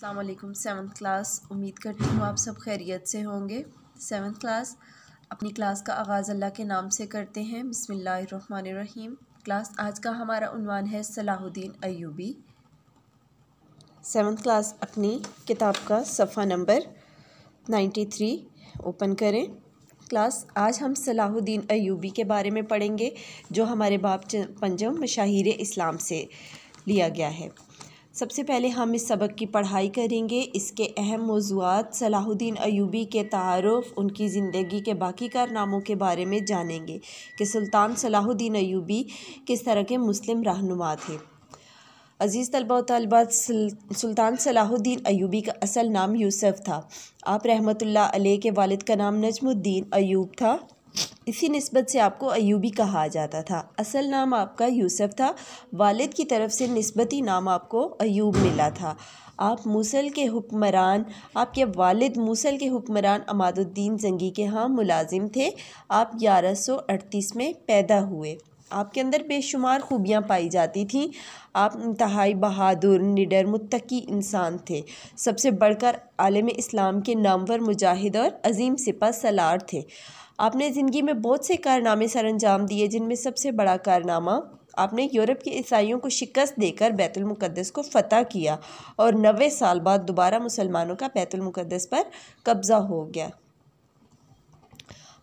अस्सलाम वालेकुम। 7th class, उम्मीद करती हूँ आप सब खैरियत से होंगे। 7th क्लास, अपनी क्लास का आगाज़ अल्लाह के नाम से करते हैं। बिस्मिल्लाहिर्रहमानिर्रहीम। क्लास आज का हमारा उन्वान है सलाहुद्दीन अय्यूबी। 7th क्लास अपनी किताब का सफ़ा नंबर 93 ओपन करें। क्लास आज हम सलाहुद्दीन अय्यूबी के बारे में पढ़ेंगे, जो हमारे बाब पंजम मशाहिर इस्लाम से लिया गया है। सबसे पहले हम इस सबक की पढ़ाई करेंगे। इसके अहम मौज़ूआत सलाहुद्दीन अय्यूबी के तारुफ़, उनकी ज़िंदगी के बाकी कारनामों के बारे में जानेंगे कि सुल्तान सलाहुद्दीन अय्यूबी किस तरह के मुस्लिम रहनुमा थे। अज़ीज़ तलबा व तालिबात, सुल्तान सलाहुद्दीन अय्यूबी का असल नाम यूसुफ़ था। आप रहमतुल्लाह अलैह के वालिद का नाम नजमुद्दीन अय्यूब था। इसी निस्बत से आपको अय्यूबी कहा जाता था। असल नाम आपका यूसुफ़ था। वालिद की तरफ से निस्बती नाम आपको अय्यूब मिला था। आप मूसल के हुक्मरान, आपके वालिद मूसल के हुक्मरान अमादुद्दीन ज़ंगी के यहाँ मुलाजिम थे। आप 1138 में पैदा हुए। आपके अंदर बेशुमार खूबियाँ पाई जाती थीं। आप इंतहाई बहादुर, निडर, मुत्तकी इंसान थे। सबसे बढ़कर आलिम इस्लाम के नामवर मुजाहिद और अजीम सिपह सलार थे। आपने ज़िंदगी में बहुत से कारनामे सर अंजाम दिए, जिनमें सबसे बड़ा कारनामा आपने यूरोप के ईसाइयों को शिकस्त देकर बैतुल मुक़द्दस को फ़तह किया और 90 साल बाद दोबारा मुसलमानों का बैतुल मुक़द्दस पर कब्ज़ा हो गया।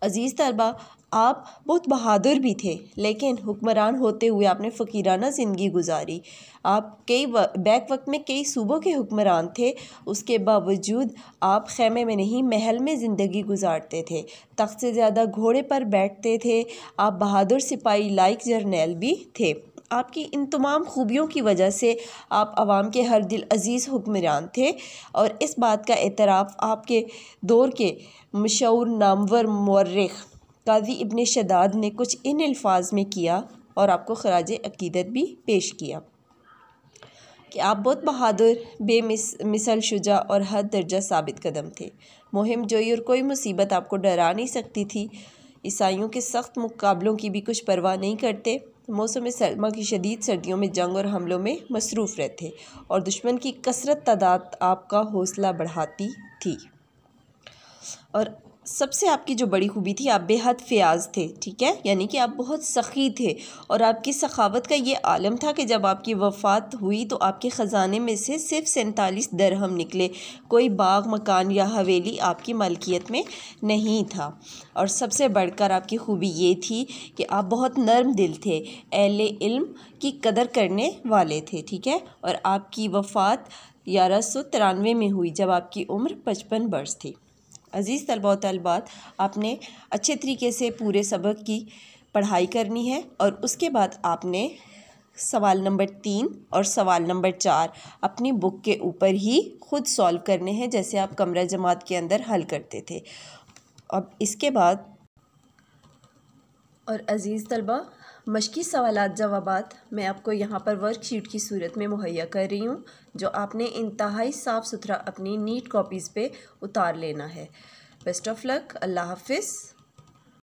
अज़ीज़ तलबा, आप बहुत बहादुर भी थे, लेकिन हुक्मरान होते हुए आपने फ़कीराना ज़िंदगी गुजारी। आप बैक वक्त में कई सूबों के हुक्मरान थे। उसके बावजूद आप ख़ैमे में नहीं, महल में ज़िंदगी गुजारते थे। तख्त से ज़्यादा घोड़े पर बैठते थे। आप बहादुर सिपाही लाइक जर्नैल भी थे। आपकी इन तमाम खूबियों की वजह से आप आवाम के हर दिल अज़ीज़ हुक्मरान थे, और इस बात का एतराफ़ आपके दौर के मशहूर नामवर मौर्रिख़ काज़ी इब्न शदाद ने कुछ इन अल्फाज में किया और आपको ख़राज अक़ीदत भी पेश किया कि आप बहुत बहादुर, बेमिसल शुजा और हद दर्जा साबित कदम थे। मुहिम जोई और कोई मुसीबत आपको डरा नहीं सकती थी। ईसाइयों के सख्त मुकाबलों की भी कुछ परवाह नहीं करते। मौसम सरमा की शदीद सर्दियों में जंग और हमलों में मसरूफ़ रहते, और दुश्मन की कसरत तादाद आपका हौसला बढ़ाती थी। और सबसे आपकी जो बड़ी खूबी थी, आप बेहद फ़याज़ थे। ठीक है, यानी कि आप बहुत सख़ी थे, और आपकी सखावत का ये आलम था कि जब आपकी वफ़ात हुई तो आपके ख़जाने में से सिर्फ 47 दरहम निकले। कोई बाग, मकान या हवेली आपकी मलकियत में नहीं था। और सबसे बढ़कर आपकी खूबी ये थी कि आप बहुत नर्म दिल थे, अहले इल्म की कदर करने वाले थे। ठीक है, और आपकी वफ़ात 1193 में हुई, जब आपकी उम्र 55 बरस थी। अज़ीज़ तलबा व तलबात, आपने अच्छे तरीके से पूरे सबक की पढ़ाई करनी है, और उसके बाद आपने सवाल नंबर 3 और सवाल नंबर 4 अपनी बुक के ऊपर ही खुद सॉल्व करने हैं, जैसे आप कमरा जमात के अंदर हल करते थे। अब इसके बाद और अज़ीज़ तलबा, मश्की सवालात जवाबात मैं आपको यहाँ पर वर्कशीट की सूरत में मुहैया कर रही हूँ, जो आपने इंतहाई साफ़ सुथरा अपनी नीट कॉपीज़ पे उतार लेना है। Best of luck. अल्लाह हाफ़िज़।